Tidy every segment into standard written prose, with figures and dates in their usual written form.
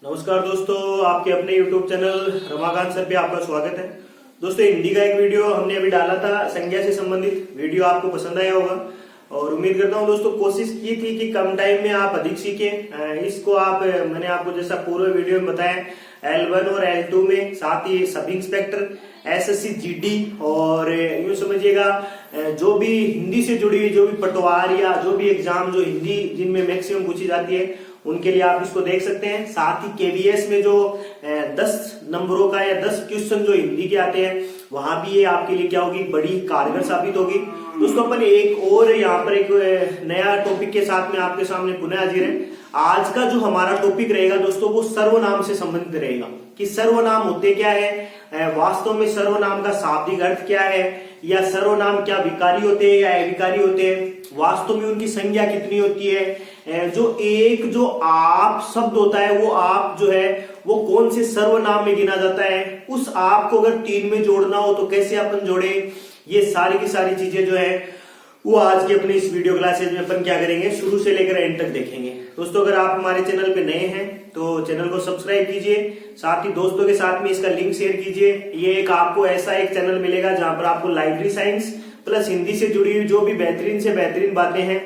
नमस्कार दोस्तों, आपके अपने YouTube चैनल रमाकांत सर पे आपका स्वागत है। दोस्तों, हिंदी का एक वीडियो हमने अभी डाला था, संज्ञा से संबंधित वीडियो आपको पसंद आया होगा और उम्मीद करता हूँ दोस्तों कोशिश की थी कि कम टाइम में आप अधिक सीखें। इसको मैंने आपको जैसा पूर्व वीडियो में बताया L1 और L2 में, साथ ही सब इंस्पेक्टर SSC GD और यूं समझिएगा जो भी हिंदी से जुड़ी हुई जो भी पटवार या जो भी एग्जाम जो हिंदी जिनमें मैक्सिमम पूछी जाती है उनके लिए आप इसको देख सकते हैं। साथ ही KVS में जो 10 नंबरों का या 10 क्वेश्चन जो हिंदी के आते हैं वहां भी ये आपके लिए क्या होगी, बड़ी कारगर साबित होगी। दोस्तों, अपन एक और यहाँ पर एक नया टॉपिक के साथ में आपके सामने पुनः हाजिर है। आज का जो हमारा टॉपिक रहेगा दोस्तों वो सर्वनाम से संबंधित रहेगा कि सर्वनाम होते क्या है, वास्तव में सर्वनाम का शाब्दिक अर्थ क्या है, या सर्वनाम क्या विकारी होते हैं या अविकारी होते हैं, वास्तव में उनकी संज्ञा कितनी होती है, जो आप शब्द होता है वो आप जो है वो कौन से सर्वनाम में गिना जाता है, उस आप को अगर 3 में जोड़ना हो तो कैसे अपन जोड़े, ये सारी की सारी चीजें जो है वो आज के अपने इस वीडियो क्लासेज में अपन क्या करेंगे, शुरू से लेकर एंड तक देखेंगे। दोस्तों, अगर आप हमारे चैनल पे नए हैं तो चैनल को सब्सक्राइब कीजिए, साथ ही दोस्तों के साथ में इसका लिंक शेयर कीजिए। ये एक आपको ऐसा एक चैनल मिलेगा जहां पर आपको लाइब्रेरी साइंस प्लस हिंदी से जुड़ी हुई जो भी बेहतरीन से बेहतरीन बातें हैं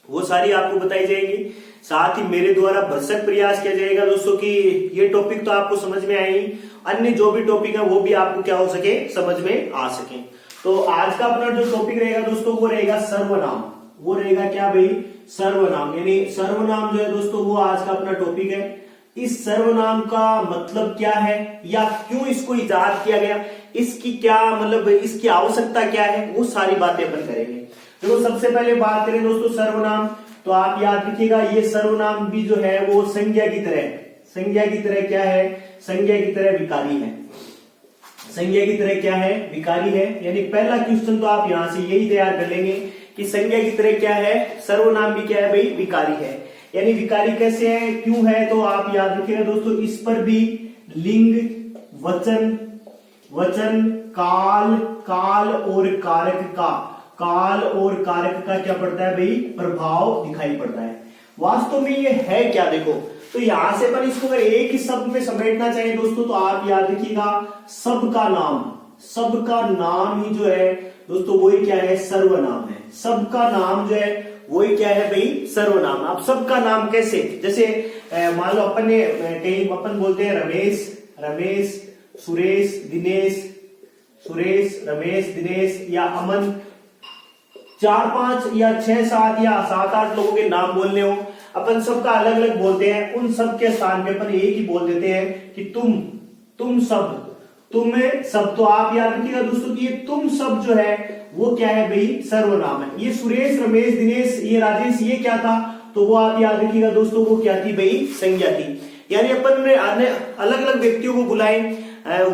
वो सारी आपको बताई जाएंगी। साथ ही मेरे द्वारा भरसक प्रयास किया जाएगा दोस्तों कि ये टॉपिक तो आपको समझ में आए ही, अन्य जो भी टॉपिक है वो भी आपको क्या हो सके, समझ में आ सके। तो आज का अपना जो टॉपिक रहेगा दोस्तों वो रहेगा सर्वनाम। वो रहेगा क्या भाई, सर्वनाम। यानी सर्वनाम जो है दोस्तों वो आज का अपना टॉपिक है। इस सर्वनाम का मतलब क्या है या क्यों इसको इजाद किया गया, इसकी क्या मतलब, इसकी आवश्यकता क्या है, वो सारी बातें अपन करेंगे। तो सबसे पहले बात करें दोस्तों सर्वनाम, तो आप याद रखिएगा ये सर्वनाम भी जो है वो संज्ञा की तरह क्या है, संज्ञा की तरह विकारी है। संज्ञा की तरह क्या है, विकारी है। यानी पहला क्वेश्चन तो आप यहां से यही तैयार कर लेंगे कि संज्ञा की तरह क्या है, सर्वनाम भी क्या है भाई, विकारी है। यानी विकारी कैसे है, क्यों है, तो आप याद रखिएगा दोस्तों इस पर भी लिंग, वचन, काल और कारक का क्या पड़ता है भाई, प्रभाव दिखाई पड़ता है। वास्तव में ये है क्या, देखो तो यहां से पर इसको अगर एक ही शब्द में समेटना चाहिए दोस्तों तो आप याद रखिएगा सबका नाम ही जो है दोस्तों वही क्या है, सर्वनाम है। सबका नाम जो है वही क्या है भाई, सर्वनाम। अब सबका नाम कैसे, जैसे मान लो अपन ने कहीं अपन बोलते हैं रमेश, सुरेश, रमेश, दिनेश या अमन, 4, 5 या 6, 7 या 7, 8 लोगों के नाम बोलने हो, अपन सबका अलग अलग बोलते हैं। उन सब के स्थान पे अपन एक ही बोल देते हैं कि तुम सब, तुम्हें सब। तो आप याद रखिएगा दोस्तों कि ये तुम सब जो है वो क्या है भाई, सर्वनाम है। ये सुरेश, रमेश, दिनेश, ये राजेश, ये क्या था, तो वो आप याद रखिएगा दोस्तों वो क्या थी भाई, संज्ञा थी। यानी अपन ने अलग अलग व्यक्तियों को बुलाएं,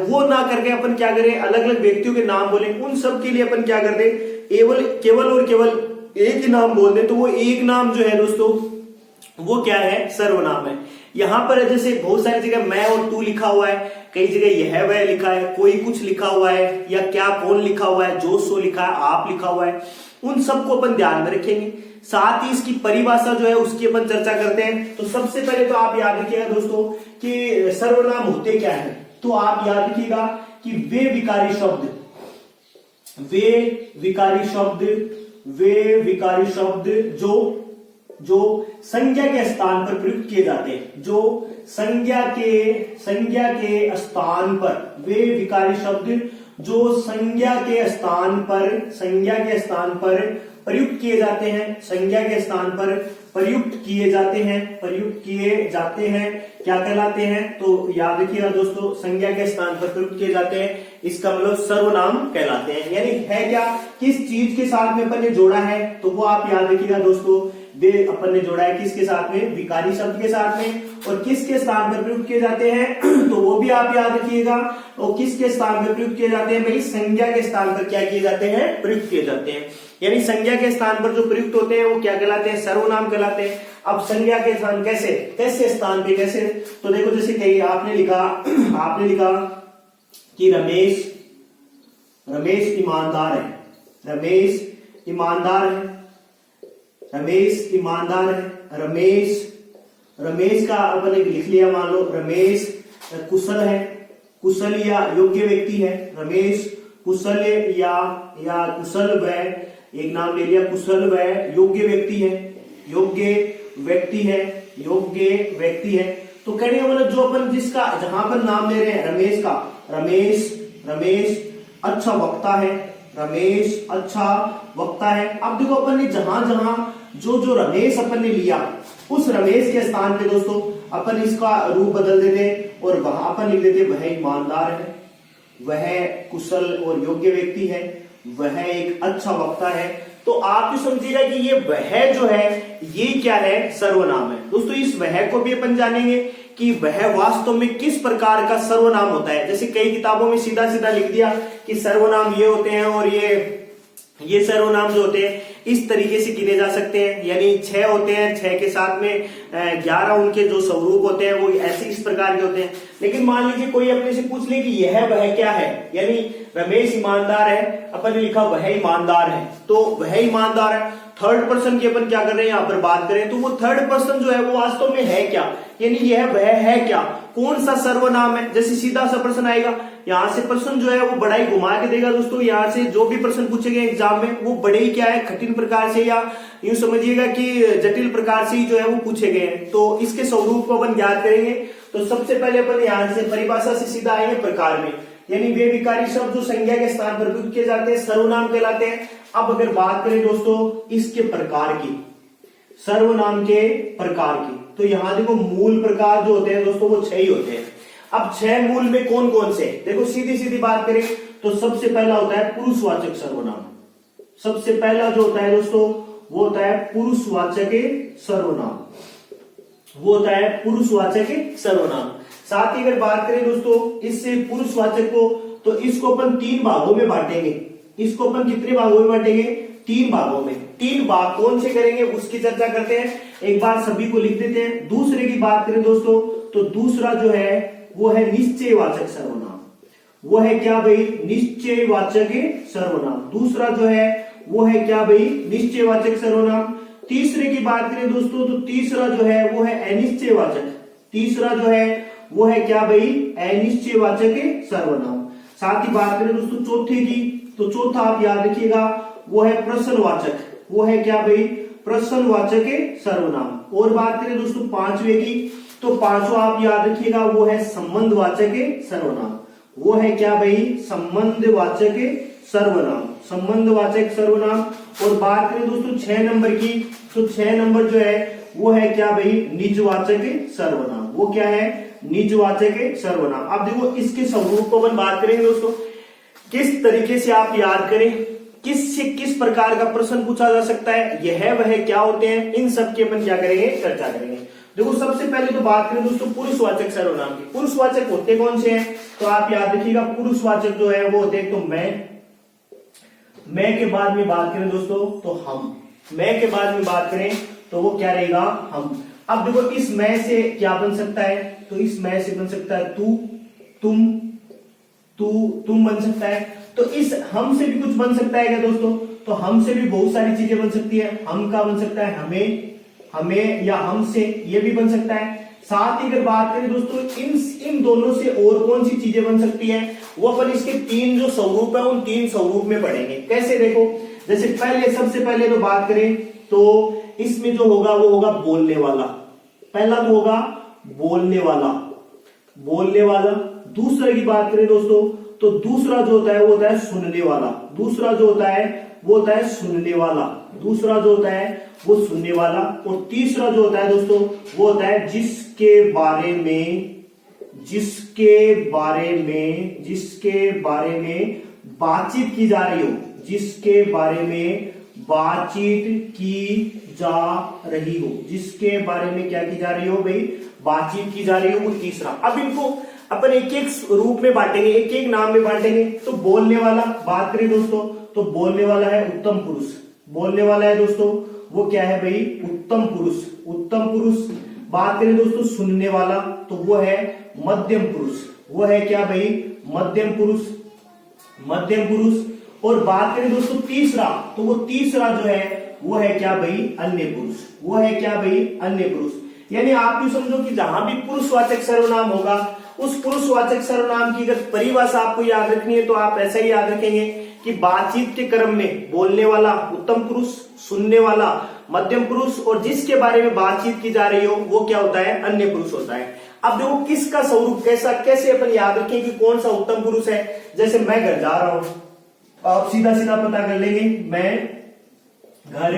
वो ना करके अपन क्या करें, अलग अलग व्यक्तियों के नाम बोले, उन सब के लिए अपन क्या कर दे, केवल एक ही नाम बोल दे, तो वो एक नाम जो है दोस्तों वो क्या है, सर्वनाम है। यहां पर जैसे बहुत सारी जगह मैं और तू लिखा हुआ है, कई जगह यह वह लिखा है, कोई कुछ लिखा हुआ है, या क्या कौन लिखा हुआ है, जो सो लिखा है, आप लिखा हुआ है, उन सबको अपन ध्यान में रखेंगे। साथ ही इसकी परिभाषा जो है उसकी अपन चर्चा करते हैं। तो सबसे पहले तो आप याद रखिएगा दोस्तों कि सर्वनाम होते क्या है, तो आप याद रखिएगा कि वे विकारी शब्द जो संज्ञा के स्थान पर प्रयुक्त किए जाते हैं, जो संज्ञा के स्थान पर, वे विकारी शब्द जो संज्ञा के स्थान पर प्रयुक्त किए जाते हैं, संज्ञा के स्थान पर प्रयुक्त किए जाते हैं क्या कहलाते हैं, तो याद रखिएगा दोस्तों संज्ञा के स्थान पर प्रयुक्त किए जाते हैं, इसका मतलब सर्वनाम कहलाते हैं। यानी है क्या, किस चीज के साथ में अपन ने जोड़ा है, तो वो आप याद रखिएगा दोस्तों, वे अपन ने जोड़ा है किसके साथ में, विकारी शब्द के साथ में, और किसके स्थान पर प्रयुक्त किए जाते हैं, तो वो भी आप याद रखिएगा। और किसके स्थान पर प्रयुक्त किए जाते हैं भाई, संज्ञा के स्थान पर क्या किए जाते हैं, प्रयुक्त किए जाते हैं। यानी संज्ञा के स्थान पर जो प्रयुक्त होते हैं वो क्या कहलाते हैं, सर्वनाम कहलाते हैं। अब संज्ञा के स्थान कैसे स्थान पे कैसे, तो देखो जैसे कहीं आपने लिखा कि रमेश ईमानदार है, रमेश रमेश का अपन एक लिख लिया, मान लो रमेश कुशल है, कुशल या योग्य व्यक्ति है। रमेश कुशल या कुशल व, एक नाम ले लिया, कुशल व योग्य व्यक्ति है, योग्य व्यक्ति है, योग्य व्यक्ति है। तो कहने का मतलब जो अपन जिसका जहां पर नाम ले रहे हैं रमेश का, रमेश अच्छा वक्ता है, रमेश अच्छा वक्ता है। अब देखो अपन ने जहां जहां जो रमेश अपन ने लिया, उस रमेश के स्थान पे दोस्तों अपन इसका रूप बदल देते और वहां अपन लिख देते वह ईमानदार है, वह कुशल और योग्य व्यक्ति है, वह एक अच्छा वक्ता है। तो आप भी समझिएगा कि ये वह जो है ये क्या है, सर्वनाम है। दोस्तों इस वह को भी अपन जानेंगे कि वह वास्तव में किस प्रकार का सर्वनाम होता है। जैसे कई किताबों में सीधा सीधा लिख दिया कि सर्वनाम ये होते हैं और ये सर्वनाम जो होते हैं इस तरीके से गिने जा सकते हैं, यानी 6 होते हैं, 6 के साथ में 11 उनके जो स्वरूप होते हैं वो ऐसे इस प्रकार के होते हैं। लेकिन मान लीजिए कोई अपने से पूछ ले कि यह वह क्या है, यानी रमेश ईमानदार है, अपन ने लिखा वह ईमानदार है, तो वह ईमानदार है। थर्ड पर्सन की अपन क्या कर रहे हैं यहाँ पर बात करें, तो वो थर्ड पर्सन जो है वो वास्तव में है क्या, यानी यह वह है क्या, कौन सा सर्वनाम है। जैसे सीधा सा प्रश्न आएगा, यहाँ से प्रश्न जो है वो बड़ा ही घुमा के देगा दोस्तों। यहाँ से जो भी प्रश्न पूछे गए एग्जाम में वो बड़े ही क्या है, कठिन प्रकार से या यूं समझिएगा कि जटिल प्रकार से ही जो है वो पूछे गए हैं। तो इसके स्वरूप को अपन ज्ञात करेंगे। तो सबसे पहले अपन यहाँ से परिभाषा से सीधा आएंगे प्रकार में, यानी वे विकारी शब्द जो संज्ञा के स्थान पर प्रयुक्त किए जाते हैं सर्वनाम कहलाते हैं। अब अगर बात करें दोस्तों इसके प्रकार की, सर्वनाम के प्रकार की, तो यहां देखो मूल प्रकार जो होते हैं दोस्तों वो 6 ही होते हैं। अब 6 मूल में कौन कौन से, देखो सीधी सीधी बात करें तो सबसे पहला होता है पुरुषवाचक सर्वनाम। सबसे पहला जो होता है दोस्तों वो होता है पुरुषवाचक सर्वनाम, वो होता है पुरुषवाचक सर्वनाम। साथ ही अगर बात करें दोस्तों इससे पुरुषवाचक को, तो इसको अपन 3 भागों में बांटेंगे। इसको अपन कितने भागों में बांटेंगे, 3 भागों में। 3 भाग कौन से करेंगे उसकी चर्चा करते हैं, एक बार सभी को लिख देते हैं। दूसरे की बात करें दोस्तों तो दूसरा जो है वो है निश्चयवाचक सर्वनाम। वो है क्या भाई, निश्चयवाचक सर्वनाम। दूसरा जो है वो है क्या भाई, निश्चयवाचक सर्वनाम। तीसरे की बात करें दोस्तों तो तीसरा जो है वो है अनिश्चयवाचक। तीसरा जो है वो है क्या भाई, अनिश्चयवाचक सर्वनाम। साथ ही बात करें दोस्तों चौथे की, तो चौथा आप याद रखिएगा वो है प्रश्नवाचक। वो है क्या भाई, प्रश्नवाचक सर्वनाम। और बात करें दोस्तों 5वें की, तो 5वां आप याद रखिएगा वो है संबंधवाचक सर्वनाम। वो है क्या भाई, संबंधवाचक सर्वनाम, संबंधवाचक सर्वनाम। और बात करें दोस्तों 6 नंबर की, तो 6 नंबर जो है वो है क्या भाई, निजवाचक सर्वनाम। वो क्या है, निजवाचक सर्वनाम। अब देखो इसके स्वरूप को अपन बात करेंगे दोस्तों, किस तरीके से आप याद करें, किस प्रकार का प्रश्न पूछा जा सकता है, यह वह क्या होते हैं, इन सब की अपन क्या करेंगे, चर्चा करेंगे। देखो सबसे पहले तो बात करें दोस्तों पुरुषवाचक सर्वनाम की। पुरुषवाचक होते कौन से हैं, तो आप याद रखिएगा पुरुषवाचक जो है वो होते हैं, तो मैं के बाद में बात करें दोस्तों तो हम, मैं के बाद में बात करें तो वो क्या रहेगा, हम। अब देखो इस मैं से क्या बन सकता है, तो इस मैं से बन सकता है तू, तुम बन सकता है। तो इस हम से भी कुछ बन सकता है क्या दोस्तों, तो हम से भी बहुत सारी चीजें बन सकती है। हम का बन सकता है हमें या हमसे, ये भी बन सकता है। साथ ही अगर बात करें दोस्तों इन दोनों से और कौन सी चीजें बन सकती है, वो अपन इसके 3 जो स्वरूप है उन 3 स्वरूप में पढ़ेंगे। कैसे, देखो जैसे सबसे पहले तो बात करें तो इसमें जो होगा वो होगा बोलने वाला। पहला तो होगा बोलने वाला। दूसरे की बात करें दोस्तों तो दूसरा जो होता है वो होता है सुनने वाला। दूसरा जो होता है वो होता है सुनने वाला। दूसरा जो होता है वो सुनने वाला। और तीसरा जो होता है दोस्तों वो होता है जिसके बारे में बातचीत की जा रही हो, जिसके बारे में बातचीत की जा रही हो, जिसके बारे में क्या की जा रही हो भाई, बातचीत की जा रही हो, वो तीसरा। अब इनको अपन एक एक रूप में बांटेंगे, एक एक नाम में बांटेंगे। तो बोलने वाला बात करें दोस्तों तो बोलने वाला है उत्तम पुरुष। बोलने वाला है दोस्तों वो क्या है भाई, उत्तम पुरुष। बात करें दोस्तों सुनने वाला तो वो है मध्यम पुरुष। वो है क्या भाई, मध्यम पुरुष। और बात करें दोस्तों तीसरा, तो वो तीसरा जो है वो है क्या भाई, अन्य पुरुष। वो है क्या भाई, अन्य पुरुष। यानी आप भी समझो कि जहां भी पुरुषवाचक सर्वनाम होगा, उस पुरुषवाचक सर्वनाम की अगर परिभाषा आपको याद रखनी है तो आप ऐसा ही याद रखेंगे कि बातचीत के क्रम में बोलने वाला उत्तम पुरुष, सुनने वाला मध्यम पुरुष और जिसके बारे में बातचीत की जा रही हो वो क्या होता है, अन्य पुरुष होता है। अब देखो किसका स्वरूप कैसे अपन याद रखें कि कौन सा उत्तम पुरुष है। जैसे मैं घर जा रहा हूं, आप सीधा सीधा पता कर लेंगे, मैं घर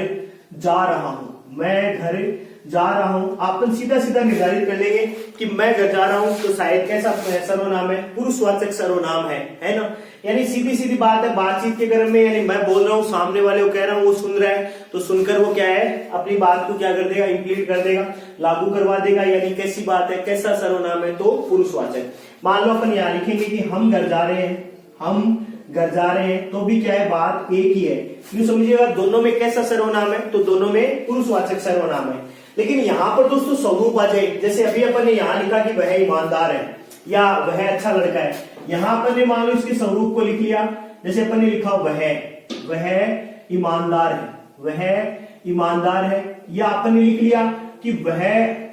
जा रहा हूं, मैं घर जा रहा हूं, आप सीधा सीधा निर्धारित कर लेंगे कि मैं घर जा रहा हूं, तो शायद कैसा सर्वनाम है, पुरुषवाचक सर्वनाम है ना। यानी सीधी सीधी बात है, बातचीत के क्रम में, यानी मैं बोल रहा हूं, सामने वाले को कह रहा हूं, वो सुन रहा है, तो सुनकर वो क्या है, अपनी बात को क्या कर देगा, इंप्लीट कर देगा, लागू करवा देगा। यानी कैसी बात है, कैसा सर्वनाम है, तो पुरुषवाचक। मान लो अपन यहां लिखेंगे कि हम घर जा रहे हैं, हम घर जा रहे हैं, तो भी क्या है, बात एक ही है। यूं समझिएगा दोनों में कैसा सर्वनाम है, तो दोनों में पुरुषवाचक सर्वनाम है। लेकिन यहां पर दोस्तों स्वरूप आ जाए, जैसे अभी अपन ने यहां लिखा कि वह ईमानदार है या वह अच्छा लड़का है, यहां अपन ने मान लो इसके स्वरूप को लिख लिया, जैसे अपन ने लिखा वह ईमानदार है, वह ईमानदार है, या अपन ने लिख लिया कि वह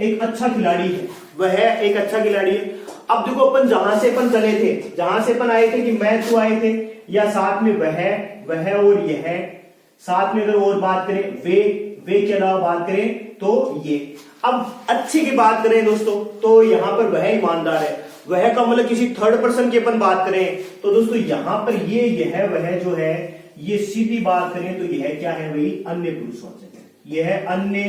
एक अच्छा खिलाड़ी है, वह एक अच्छा खिलाड़ी है। अब देखो अपन जहां से अपन चले थे, जहां से अपन आए थे कि मैं तू आए थे, या साथ में वह और यह, साथ में अगर और बात करें वे के अलावा बात करें तो ये। अब अच्छे की बात करें दोस्तों, तो यहां पर वह ईमानदार है, वह का मतलब किसी थर्ड पर्सन की अपन बात करें तो दोस्तों यहां पर ये यह वह जो है, ये सीधी बात करें तो यह क्या है भाई, अन्य पुरुषवाचक है, यह अन्य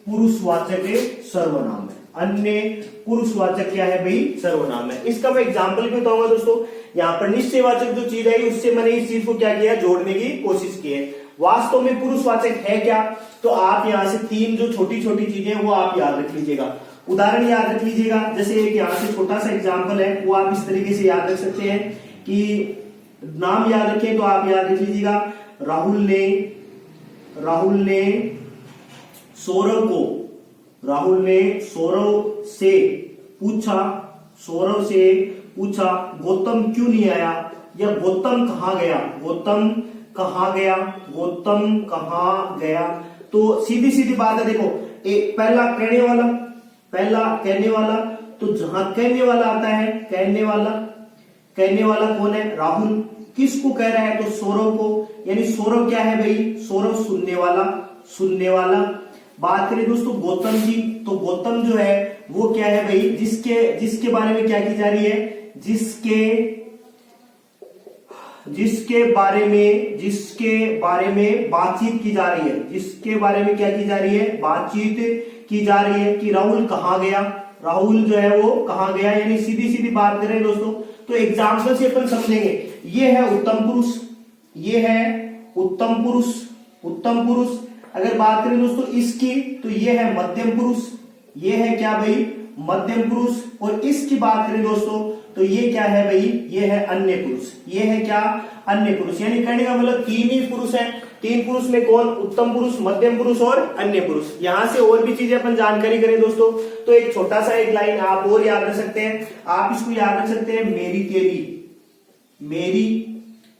पुरुषवाचक सर्वनाम है, अन्य पुरुषवाचक क्या है भाई, सर्वनाम है। इसका मैं एग्जांपल भी बताऊंगा दोस्तों। यहाँ पर निश्चयवाचक जो चीज है उससे मैंने इस चीज को क्या किया, जोड़ने की कोशिश की है। वास्तव में पुरुषवाचक है क्या, तो आप यहां से तीन जो छोटी छोटी चीजें वो आप याद रख लीजिएगा, उदाहरण याद रख लीजिएगा। जैसे एक यहाँ से छोटा सा एग्जाम्पल है, वो आप इस तरीके से याद रख सकते हैं कि नाम याद रखें तो आप याद रख लीजिएगा, राहुल ने सौरव से पूछा गौतम क्यों नहीं आया, या गौतम कहाँ गया। तो सीधी सीधी बात है, देखो पहला कहने वाला, तो जहां कहने वाला आता है, कहने वाला कौन है, राहुल, किसको कह रहा है, तो सौरव को, यानी सौरव क्या है भाई, सौरव सुनने वाला। बात करें दोस्तों गौतम की, तो गौतम जो है वो क्या है भाई, जिसके बारे में क्या की जा रही है, जिसके बारे में बातचीत की जा रही है, जिसके बारे में क्या की जा रही है, बातचीत की जा रही है कि राहुल कहाँ गया, राहुल जो है वो कहाँ गया। यानी सीधी सीधी बात करें दोस्तों, तो एग्जाम्पल से अपन समझेंगे। ये है उत्तम पुरुष। अगर बात करें दोस्तों इसकी, तो ये है मध्यम पुरुष, ये है क्या भाई, मध्यम पुरुष। और इसकी बात करें दोस्तों, तो ये क्या है भाई, ये है अन्य पुरुष, ये है क्या, अन्य पुरुष। यानी कहने का मतलब तीन ही पुरुष हैं। तीन पुरुष में कौन, उत्तम पुरुष, मध्यम पुरुष और अन्य पुरुष। यहां से और भी चीजें अपन जानकारी करें दोस्तों, तो एक छोटा सा एक लाइन आप और याद रख सकते हैं। आप इसको याद रख सकते हैं, मेरी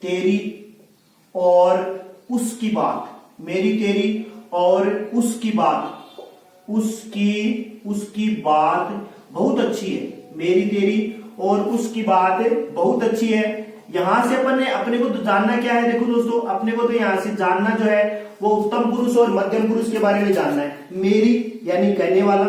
तेरी और उसकी बात, मेरी तेरी और उसकी बात बहुत अच्छी है, मेरी तेरी और उसकी बात बहुत अच्छी है। यहां से अपन ने अपने को तो जानना क्या है, देखो दोस्तों, अपने को तो यहां से जानना जो है वो उत्तम पुरुष और मध्यम पुरुष के बारे में जानना है। मेरी यानी कहने वाला,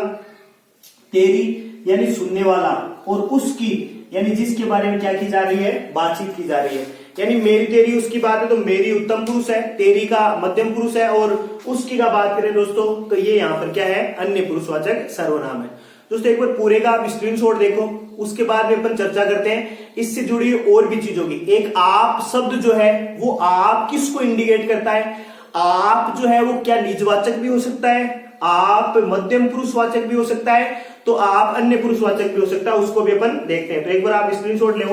तेरी यानी सुनने वाला, और उसकी यानी जिसके बारे में क्या की जा रही है, बातचीत की जा रही है। यानी मेरी तेरी उसकी बात है, तो मेरी उत्तम पुरुष है, तेरी का मध्यम पुरुष है, और उसकी का बात करें दोस्तों, तो ये यहाँ पर क्या है, अन्य पुरुषवाचक सर्वनाम है। दोस्तों एक बार पूरे का आप स्क्रीनशॉट देखो, उसके बाद में अपन चर्चा करते हैं इससे जुड़ी और भी चीजों की। एक आप शब्द जो है वो आप किसको इंडिकेट करता है, आप जो है वो क्या निजवाचक भी हो सकता है, आप मध्यम पुरुषवाचक भी हो सकता है, तो आप अन्य पुरुषवाचक भी हो सकता है, उसको भी अपन देखते हैं। तो एक बार आप स्क्रीनशॉट ले।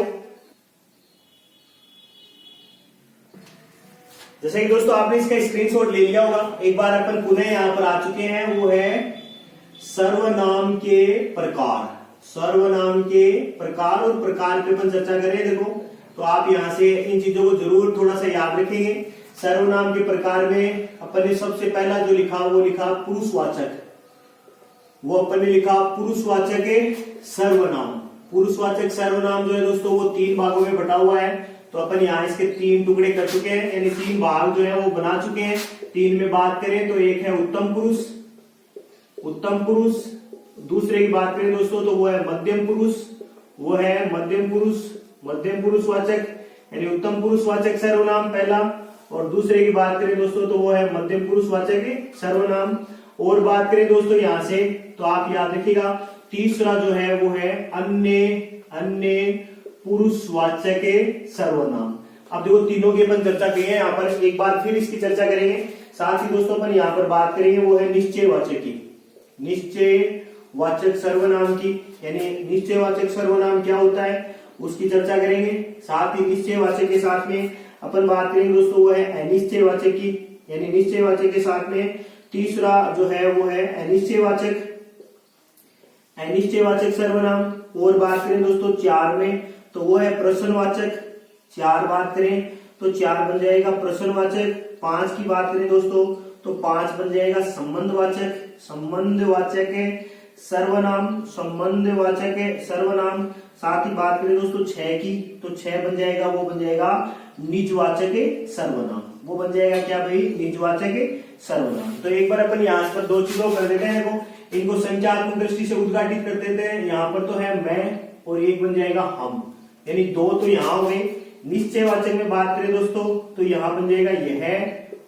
जैसे कि दोस्तों आपने इसका स्क्रीनशॉट ले लिया होगा, एक बार अपन पुनः यहां पर आ चुके हैं, वो है सर्वनाम के प्रकार, सर्वनाम के प्रकार और प्रकार पे अपन चर्चा करें। देखो तो आप यहां से इन चीजों को जरूर थोड़ा सा याद रखेंगे। सर्वनाम के प्रकार में अपन ने सबसे पहला जो लिखा वो लिखा पुरुषवाचक, वो अपन ने लिखा पुरुषवाचक सर्वनाम। पुरुषवाचक सर्वनाम जो है दोस्तों वो 3 भागों में बटा हुआ है। तो अपन यहाँ इसके 3 टुकड़े कर चुके हैं, यानी 3 भाग जो है वो बना चुके हैं। 3 में बात करें तो एक है उत्तम पुरुष, उत्तम पुरुष। दूसरे की बात करें दोस्तों तो वो है मध्यम पुरुष, वो है मध्यम पुरुष, मध्यम पुरुषवाचक यानी उत्तम पुरुषवाचक सर्वनाम पहला। और दूसरे की बात करें दोस्तों तो वो है मध्यम पुरुषवाचक सर्वनाम। और बात करें दोस्तों यहां से तो आप याद रखिएगा तीसरा जो है वो है अन्य, अन्य पुरुषवाचक सर्वनाम। अब देखो तीनों की अपन चर्चा की है, यहाँ पर एक बार फिर इसकी चर्चा करेंगे। साथ ही दोस्तों अपन यहाँ पर बात करेंगे वो है निश्चयवाचक की, निश्चयवाचक सर्वनाम की, यानी निश्चयवाचक सर्वनाम क्या होता है उसकी चर्चा करेंगे। साथ ही निश्चयवाचक के साथ में अपन बात करेंगे दोस्तों वो है अनिश्चयवाचक की, यानी निश्चयवाचक के साथ में तीसरा जो है वो है अनिश्चयवाचक, अनिश्चयवाचक सर्वनाम। और बात करें दोस्तों 4 में तो वो है प्रश्नवाचक। 4 बात करें तो 4 बन जाएगा प्रश्नवाचक। 5 की बात करें दोस्तों तो 5 बन जाएगा संबंधवाचक, संबंधवाचक सर्वनाम, संबंधवाचक सर्वनाम। साथ ही बात करें दोस्तों 6 की तो 6 बन जाएगा, वो बन जाएगा निजवाचक सर्वनाम, वो बन जाएगा क्या भाई निजवाचक सर्वनाम। तो एक बार अपन यहाँ पर 2 चीजों कर देते हैं, देखो इनको संख्यात्मक दृष्टि से उद्घाटित कर देते हैं। यहाँ पर तो है मैं और एक बन जाएगा हम, यानी 2 तो यहाँ हो गए। निश्चयवाचक में बात करें दोस्तों तो यहाँ बन जाएगा यह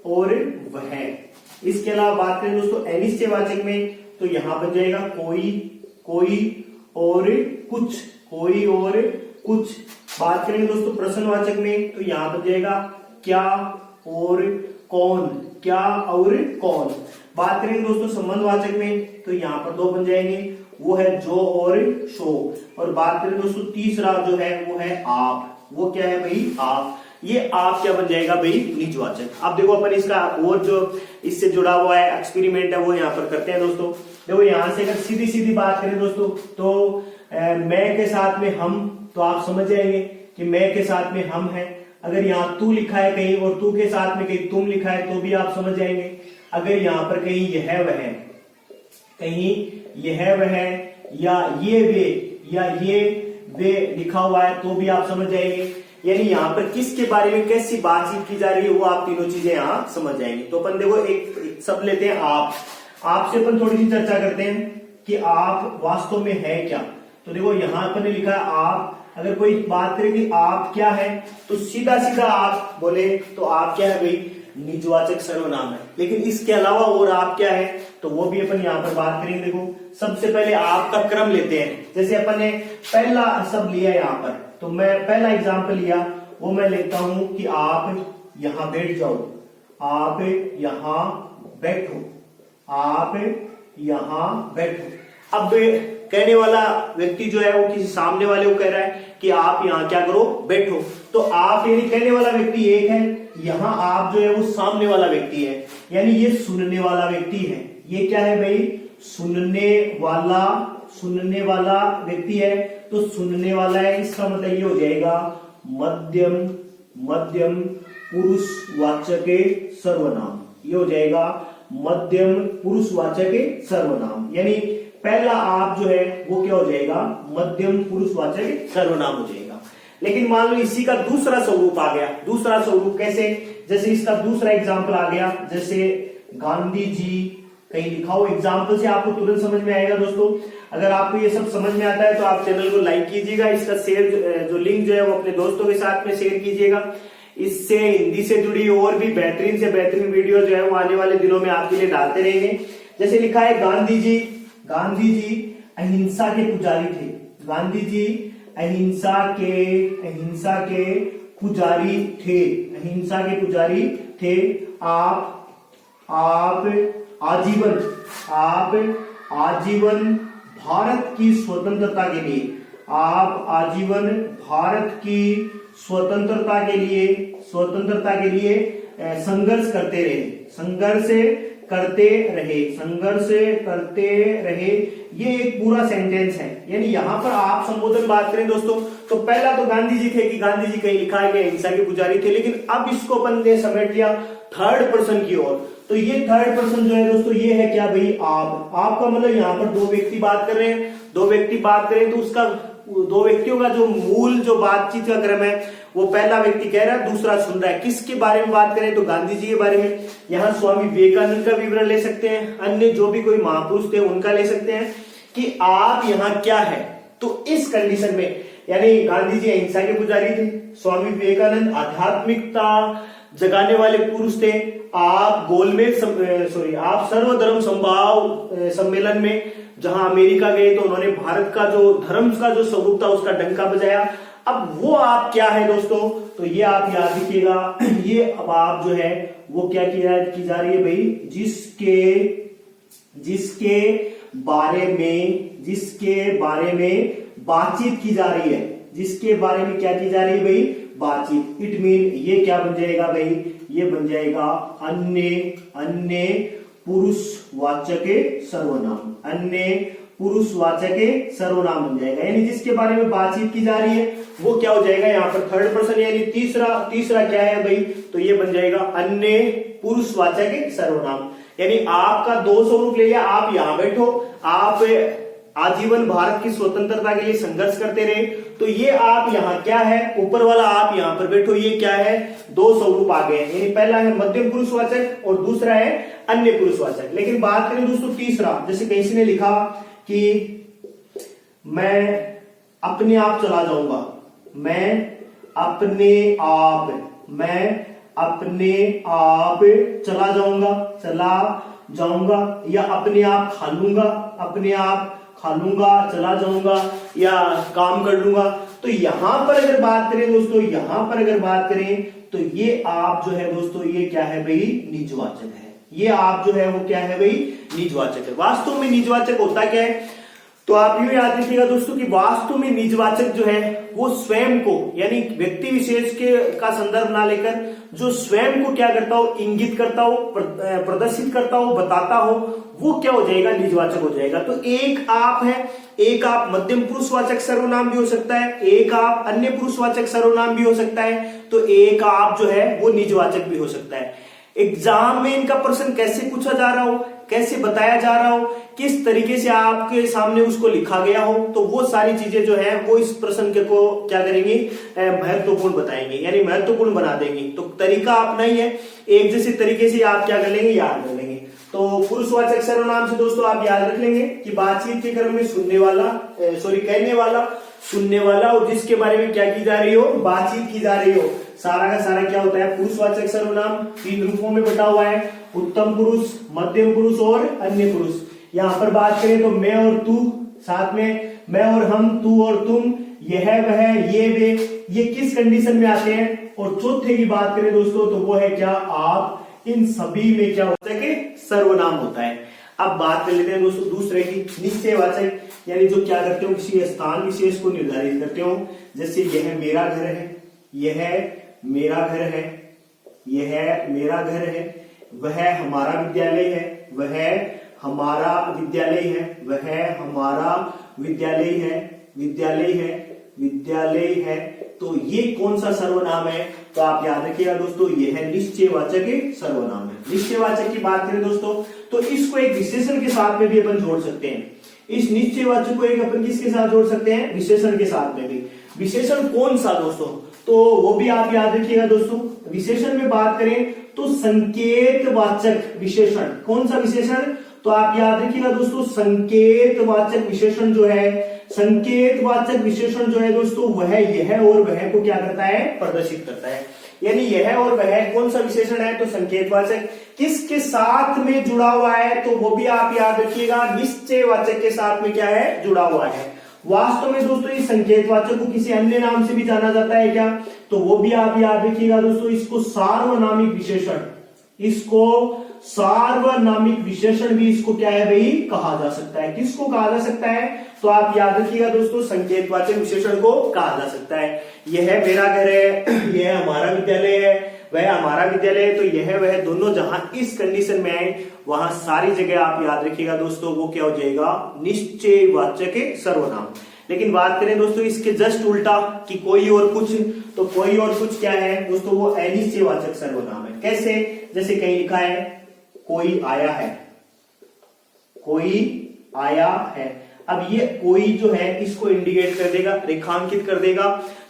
और वह। इसके अलावा बात करें दोस्तों अनिश्चयवाचक में तो यहाँ बन जाएगा कोई, कोई और कुछ, कोई और कुछ। बात करेंगे दोस्तों प्रश्नवाचक में तो यहाँ बन जाएगा क्या और कौन, क्या और कौन। बात करेंगे दोस्तों संबंधवाचक में तो यहाँ पर 2 बन जाएंगे, वो है जो और सो। और बात करें दोस्तों तीसरा जो है वो है आप, वो क्या है भाई आप। ये आप क्या बन जाएगा भाई निजवाचक। अब देखो अपन इसका और जो इससे जुड़ा हुआ है एक्सपेरिमेंट है वो यहाँ पर करते हैं दोस्तों। देखो यहाँ से अगर सीधी सीधी बात करें दोस्तों तो मैं के साथ में हम, तो आप समझ जाएंगे कि मैं के साथ में हम है। अगर यहाँ तू लिखा है कहीं और तू के साथ में कहीं तुम लिखा है तो भी आप समझ जाएंगे। अगर यहाँ पर कहीं यह वह है, कहीं यह वह या ये वे या ये वे लिखा हुआ है तो भी आप समझ जाएंगे। यानी यहाँ पर किसके बारे में कैसी बातचीत की जा रही है वो आप तीनों चीजें यहाँ समझ जाएंगे। तो अपन देखो एक सब लेते हैं आप। आपसे अपन थोड़ी सी चर्चा करते हैं कि आप वास्तव में है क्या। तो देखो यहाँ अपन ने लिखा है आप। अगर कोई बात करे कि आप क्या है तो सीधा सीधा आप बोले तो आप क्या है भाई निजवाचक सर्वनाम है। लेकिन इसके अलावा और आप क्या है तो वो भी अपन यहाँ पर बात करेंगे। देखो सबसे पहले आपका क्रम लेते हैं। जैसे अपन ने पहला सब लिया यहाँ पर, तो मैं पहला एग्जाम्पल लिया, वो मैं लिखता हूं कि आप यहां बैठ जाओ, आप यहां बैठो, आप यहां बैठो। अब कहने वाला व्यक्ति जो है वो किसी सामने वाले को कह रहा है कि आप यहां क्या करो बैठो। तो आप यानी कहने वाला व्यक्ति एक है, यहां आप जो है वो सामने वाला व्यक्ति है, यानी ये सुनने वाला व्यक्ति है। ये क्या है भाई सुनने वाला, सुनने वाला व्यक्ति है। तो सुनने वाला है इसका मतलब ये हो जाएगा मध्यम, मध्यम पुरुषवाचक सर्वनाम। ये हो जाएगा मध्यम पुरुषवाचक सर्वनाम, यानी पहला आप जो है वो क्या हो जाएगा मध्यम पुरुषवाचक सर्वनाम हो जाएगा। लेकिन मान लो इसी का दूसरा स्वरूप आ गया। दूसरा स्वरूप कैसे, जैसे इसका दूसरा एग्जाम्पल आ गया, जैसे गांधी जी कहीं लिखा हो। एग्जाम्पल से आपको तुरंत समझ में आएगा दोस्तों। अगर आपको ये सब समझ में आता है तो आप चैनल को लाइक कीजिएगा, इसका शेयर जो लिंक जो है वो अपने दोस्तों के साथ में शेयर कीजिएगा। इससे हिंदी से जुड़ी और भी बेहतरीन से बेहतरीन वीडियो जो है वो आने वाले दिनों में आपके लिए डालते रहेंगे। जैसे लिखा है गांधी जी, गांधी जी अहिंसा के पुजारी थे। गांधी जी अहिंसा के पुजारी थे, अहिंसा के पुजारी थे। आप आजीवन भारत की स्वतंत्रता के लिए, आप आजीवन भारत की स्वतंत्रता के लिए संघर्ष करते रहे। ये एक पूरा सेंटेंस है। यानी यहाँ पर आप संबोधन बात करें दोस्तों तो पहला तो गांधी जी थे कि गांधी जी कहीं लिखा है कि अहिंसा के पुजारी थे, लेकिन अब इसको अपन ने समेट लिया थर्ड पर्सन की ओर। तो ये थर्ड पर्सन जो है दोस्तों ये है क्या भाई, आप। आपका मतलब यहाँ पर दो व्यक्ति बात कर रहे हैं, दो व्यक्ति बात करें तो उसका दो व्यक्तियों का जो मूल जो बातचीत का क्रम है वो पहला व्यक्ति कह रहा है, दूसरा सुन रहा है। किसके बारे में बात करें तो गांधी जी के बारे में। यहाँ स्वामी विवेकानंद का विवरण ले सकते हैं, अन्य जो भी कोई महापुरुष थे उनका ले सकते हैं कि आप यहाँ क्या है। तो इस कंडीशन में यानी गांधी जी अहिंसा के पुजारी थे, स्वामी विवेकानंद आध्यात्मिकता जगाने वाले पुरुष थे, आप गोलमेज आप सर्वधर्म संभाव सम्मेलन में जहां अमेरिका गए तो उन्होंने भारत का जो धर्म का जो स्वरूप था उसका डंका बजाया। अब वो आप क्या है दोस्तों, तो ये आप याद रखिएगा, ये अब आप जो है वो क्या की जा रही है भाई, जिसके बारे में बातचीत की जा रही है, जिसके बारे में क्या की जा रही है भाई, बातचीत। इट मीन ये क्या बन जाएगा भाई, ये बन जाएगा अन्य पुरुषवाचक सर्वनाम, अन्य पुरुषवाचक सर्वनाम बन जाएगा। यानी जिसके बारे में बातचीत की जा रही है वो क्या हो जाएगा यहाँ पर थर्ड पर्सन, यानी तीसरा क्या है भाई, तो ये बन जाएगा अन्य पुरुषवाचक सर्वनाम। यानी आपका दो स्वरूप ले लिया, आप यहाँ बैठो, आप आजीवन भारत की स्वतंत्रता के लिए संघर्ष करते रहे, तो ये आप यहाँ क्या है, ऊपर वाला आप यहाँ पर बैठो, ये क्या है, दो स्वरूप आ गए। यानी पहला है मध्यम पुरुषवाचक और दूसरा है अन्य पुरुषवाचक। लेकिन बात करें दोस्तों तीसरा, जैसे किसी ने लिखा कि मैं अपने आप चला जाऊंगा, मैं अपने आप चला जाऊंगा, या अपने आप खा लूंगा, चला जाऊंगा, या काम कर लूंगा। तो यहां पर अगर बात करें दोस्तों, तो ये आप जो है दोस्तों ये क्या है भाई, निजवाचक है। ये आप जो है वो क्या है भाई, निजवाचक है। वास्तव में निजवाचक होता क्या है, तो आप यूं याद रखिएगा दोस्तों कि वास्तव में निजवाचक जो है वो स्वयं को, यानी व्यक्ति विशेष का संदर्भ ना लेकर जो स्वयं को क्या करता हो, इंगित करता हो, प्रदर्शित करता हो, बताता हो, वो क्या हो जाएगा, निजवाचक हो जाएगा। तो एक आप है, एक आप मध्यम पुरुषवाचक सर्वनाम भी हो सकता है, एक आप अन्य पुरुषवाचक सर्वनाम भी हो सकता है, तो एक आप जो है वो निजवाचक भी हो सकता है। एग्जाम में इनका प्रश्न कैसे पूछा जा रहा हो, कैसे बताया जा रहा हो, किस तरीके से आपके सामने उसको लिखा गया हो, तो वो सारी चीजें जो है वो इस प्रश्न को क्या करेंगे, महत्वपूर्ण बताएंगे, यानी महत्वपूर्ण बना देंगे। तो तरीका अपना ही है, एक जैसे तरीके से आप क्या कर लेंगे, याद कर लेंगे। तो पुरुषवाचक सर्वनाम से दोस्तों आप याद रख लेंगे कि बातचीत के क्रम में कहने वाला, सुनने वाला और जिसके बारे में क्या की जा रही हो, बातचीत की जा रही हो, सारा का सारा क्या होता है, पुरुषवाचक सर्वनाम। तीन रूपों में बटा हुआ है, उत्तम पुरुष, मध्यम पुरुष और अन्य पुरुष। यहाँ पर बात करें तो मैं और तू, साथ में मैं और हम, तू और तुम, यह वह, ये वे, ये किस कंडीशन में आते हैं। और चौथे की बात करें दोस्तों तो वो है क्या, आप। इन सभी में क्या होता है कि सर्वनाम होता है। अब बात कर लेते हैं दोस्तों दूसरे की, निश्चयवाचक, यानी जो क्या करते हो, किसी स्थान विशेष को निर्धारित करते हो। जैसे यह मेरा घर है, यह मेरा घर है, यह मेरा घर है, वह हमारा विद्यालय है, वह हमारा विद्यालय है, वह हमारा विद्यालय है, विद्यालय है। तो ये कौन सा सर्वनाम है, तो आप याद रखिएगा दोस्तों, यह निश्चयवाचक सर्वनाम है। निश्चयवाचक की बात करें दोस्तों तो इसको एक विशेषण के साथ में भी अपन जोड़ सकते हैं। इस निश्चयवाचक को एक अपन किसके साथ जोड़ सकते हैं, विशेषण के साथ में भी। विशेषण कौन सा दोस्तों, तो वो भी आप याद रखिएगा दोस्तों। विशेषण में बात करें तो संकेतवाचक विशेषण, कौन सा विशेषण, तो आप याद रखिएगा दोस्तों, संकेतवाचक विशेषण जो है, संकेतवाचक विशेषण जो है दोस्तों वह यह और वह को क्या करता है, प्रदर्शित करता है। यानी यह और वह कौन सा विशेषण है, तो संकेतवाचक। किसके साथ में जुड़ा हुआ है, तो वो भी आप याद रखिएगा, निश्चयवाचक के साथ में क्या है, जुड़ा हुआ है। वास्तव में दोस्तों इस संकेतवाचक को किसी अन्य नाम से भी जाना जाता है क्या, तो वो भी आप याद रखिएगा दोस्तों, इसको सार्वनामिक विशेषण, इसको सार्वनामिक विशेषण भी इसको क्या है भाई, कहा जा सकता है। किसको कहा जा सकता है, तो आप याद रखिएगा दोस्तों, संकेतवाचक विशेषण को कहा जा सकता है। यह मेरा घर है, यह हमारा विद्यालय है, वह हमारा विद्यालय है। तो यह वह दोनों जहां इस कंडीशन में आए वहां सारी जगह आप याद रखिएगा दोस्तों, वो क्या हो जाएगा, निश्चयवाचक सर्वनाम। लेकिन बात करें दोस्तों इसके जस्ट उल्टा कि कोई और कुछ, तो कोई और कुछ क्या है दोस्तों, वो अनिश्चयवाचक सर्वनाम है। कैसे, जैसे कहीं लिखा है कोई आया है, कोई आया है। अब ये कोई जो है इसको इंडिकेट कर देगा, रेखांकित कर देगा।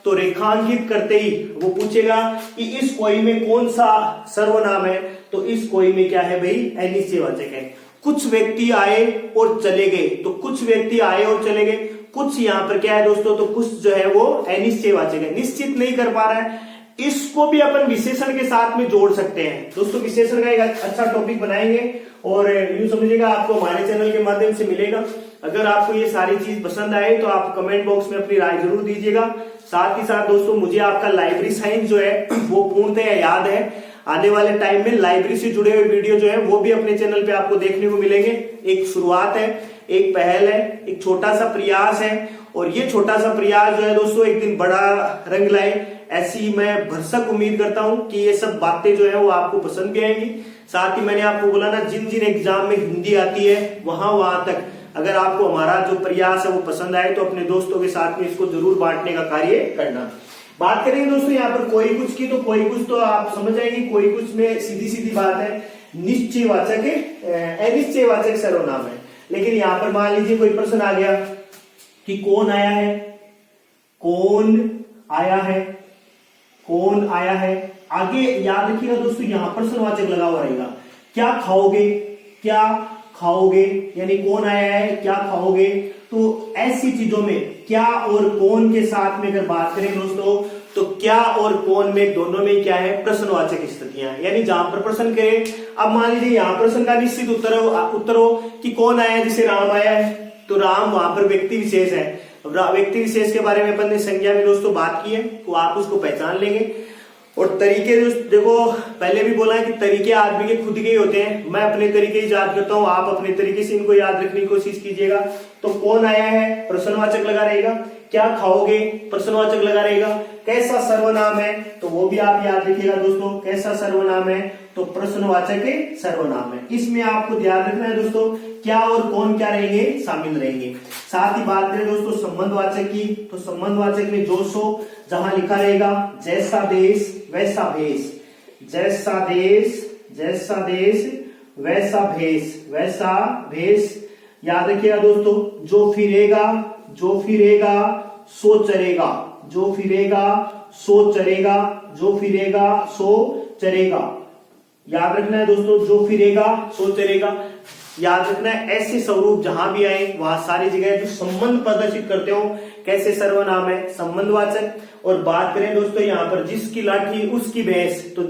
तो रेखांकित करते ही वो पूछेगा कि इस कोई में कौन सा सर्वनाम है, तो इस कोई में क्या है भाई, अनिश्चयवाचक है। कुछ व्यक्ति आए और चले गए, तो कुछ व्यक्ति आए और चले गए, कुछ यहां पर क्या है दोस्तों, तो कुछ जो है वो अनिश्चयवाचक है, निश्चित नहीं कर पा रहा है। इसको भी अपन विशेषण के साथ में जोड़ सकते हैं दोस्तों। विशेषण का एक अच्छा टॉपिक बनाएंगे और यूं समझिएगा आपको हमारे चैनल के माध्यम से मिलेगा। अगर आपको ये सारी चीज पसंद आए तो आप कमेंट बॉक्स में अपनी राय जरूर दीजिएगा। साथ ही साथ दोस्तों मुझे आपका लाइब्रेरी साइंस जो है वो पूर्णतः याद है। आने वाले टाइम में लाइब्रेरी से जुड़े हुए वीडियो जो है वो भी अपने चैनल पे आपको देखने को मिलेंगे। एक शुरुआत है, एक पहल है, एक छोटा सा प्रयास है और ये छोटा सा प्रयास जो है दोस्तों एक दिन बड़ा रंग लाए, ऐसी मैं भरसक उम्मीद करता हूं कि ये सब बातें जो है वो आपको पसंद भी आएंगी। साथ ही मैंने आपको बोला ना, जिन जिन एग्जाम में हिंदी आती है वहां तक अगर आपको हमारा जो प्रयास है वो पसंद आए तो अपने दोस्तों के साथ में इसको जरूर बांटने का कार्य करना। बात करेंगे दोस्तों यहाँ पर कोई कुछ की, तो कोई कुछ तो आप समझ जाएंगे, कोई कुछ में सीधी सीधी बात है, निश्चयवाचक है, अनिश्चयवाचक सर्वनाम है। लेकिन यहाँ पर मान लीजिए कोई प्रश्न आ गया कि कौन आया है, कौन आया है, कौन आया है। आगे याद रखिएगा दोस्तों यहां प्रश्नवाचक लगा हुआ रहेगा। क्या खाओगे, क्या खाओगे, यानी कौन आया है, क्या खाओगे। तो ऐसी चीजों में क्या और कौन के साथ में अगर बात करें दोस्तों, तो क्या और कौन में दोनों में क्या है, प्रश्नवाचक स्थितियां, यानी जहां पर प्रश्न करें। अब मान लीजिए यहां प्रश्न का निश्चित उत्तर हो कि कौन आया, जैसे राम आया है, तो राम वहां पर व्यक्ति विशेष है। व्यक्ति विशेष के बारे में अपन ने संज्ञा में दोस्तों बात की है, तो आप उसको पहचान लेंगे। और तरीके देखो पहले भी बोला है कि तरीके आदमी के खुद के ही होते हैं। मैं अपने तरीके ही याद करता हूं, आप अपने तरीके से इनको याद रखने की कोशिश कीजिएगा। तो कौन आया है, प्रश्नवाचक लगा रहेगा। क्या खाओगे, प्रश्नवाचक लगा रहेगा। कैसा सर्वनाम है, तो वो भी आप याद रखिएगा दोस्तों, कैसा सर्वनाम है, तो प्रश्नवाचक सर्वनाम है। इसमें आपको ध्यान रखना है दोस्तों, क्या और कौन क्या रहेंगे, शामिल रहेंगे। साथ ही बात करें दोस्तों संबंधवाचक की, तो संबंधवाचक में जो सो जहां लिखा रहेगा जैसा देश वैसा भेष, जैसा देश जैसा देश वैसा भेष, वैसा भेष। याद रखिएगा दोस्तों, जो फिरेगा सो चरेगा, जो फिरेगा सो चरेगा, जो फिरेगा सो चरेगा। याद रखना है दोस्तों, जो फिरेगा सो चरेगा। याद रखना है ऐसे स्वरूप जहां भी आए वहां सारी जगह जो संबंध प्रदर्शित करते हो कैसे सर्वनाम है, संबंधवाचक। और बात करें दोस्तों यहाँ पर जिसकी लाठी उसकी भैंस, तो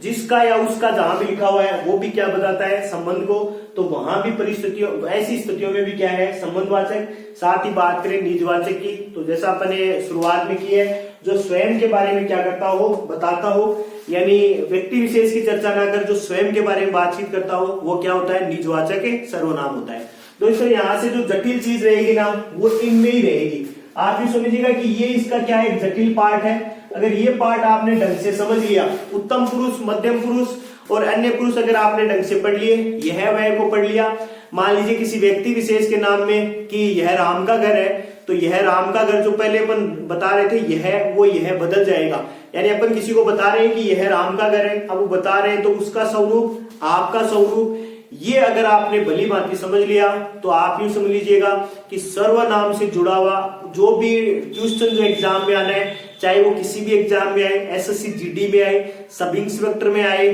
जिसका या उसका जहां भी लिखा हुआ है वो भी क्या बताता है, संबंध को। तो वहां भी परिस्थितियों, ऐसी स्थितियों में भी क्या है, संबंधवाचक। साथ ही बात करें निजवाचक की, तो जैसा अपने शुरुआत में की है, जो स्वयं के बारे में क्या करता हो, बताता हो, यानी व्यक्ति विशेष की चर्चा ना कर जो स्वयं के बारे में बातचीत करता हो वो क्या होता है, निजवाचक सर्वनाम होता है। दोस्तों यहाँ से जो जटिल चीज रहेगी ना वो इनमें ही रहेगी। आप ये समझिएगा कि ये इसका क्या है, एक जटिल पार्ट है। अगर ये पार्ट आपने ढंग से समझ लिया, उत्तम पुरुष, मध्यम पुरुष और अन्य पुरुष अगर आपने ढंग से पढ़ लिए, यह वह को पढ़ लिया। मान लीजिए किसी व्यक्ति विशेष के नाम में कि यह राम का घर है, तो यह राम का घर जो पहले अपन बता रहे थे यह, वो यह बदल जाएगा। यानी अपन किसी को बता रहे हैं कि यह राम का घर है, अब वो बता रहे हैं तो उसका स्वरूप, आपका स्वरूप, ये अगर आपने भली भांति समझ लिया तो आप यूं समझ लीजिएगा कि सर्वनाम से जुड़ा हुआ जो भी क्वेश्चन जो एग्जाम में आना है, चाहे वो किसी भी एग्जाम में आए, एसएससी जीडी में आए, सब इंस्पेक्टर में आए,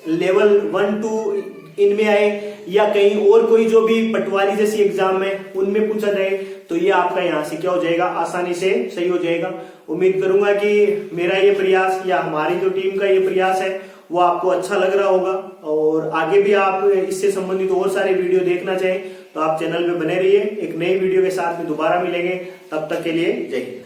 लेवल 1-2 इनमें आए, या कहीं और कोई जो भी पटवारी जैसी एग्जाम है उनमें पूछा जाए, तो ये आपका यहाँ से क्या हो जाएगा, आसानी से सही हो जाएगा। उम्मीद करूंगा कि मेरा ये प्रयास या हमारी जो टीम का ये प्रयास है वो आपको अच्छा लग रहा होगा। और आगे भी आप इससे संबंधित और सारे वीडियो देखना चाहें तो आप चैनल पे बने रहिए। एक नई वीडियो के साथ में दोबारा मिलेंगे, तब तक के लिए जय हिंद।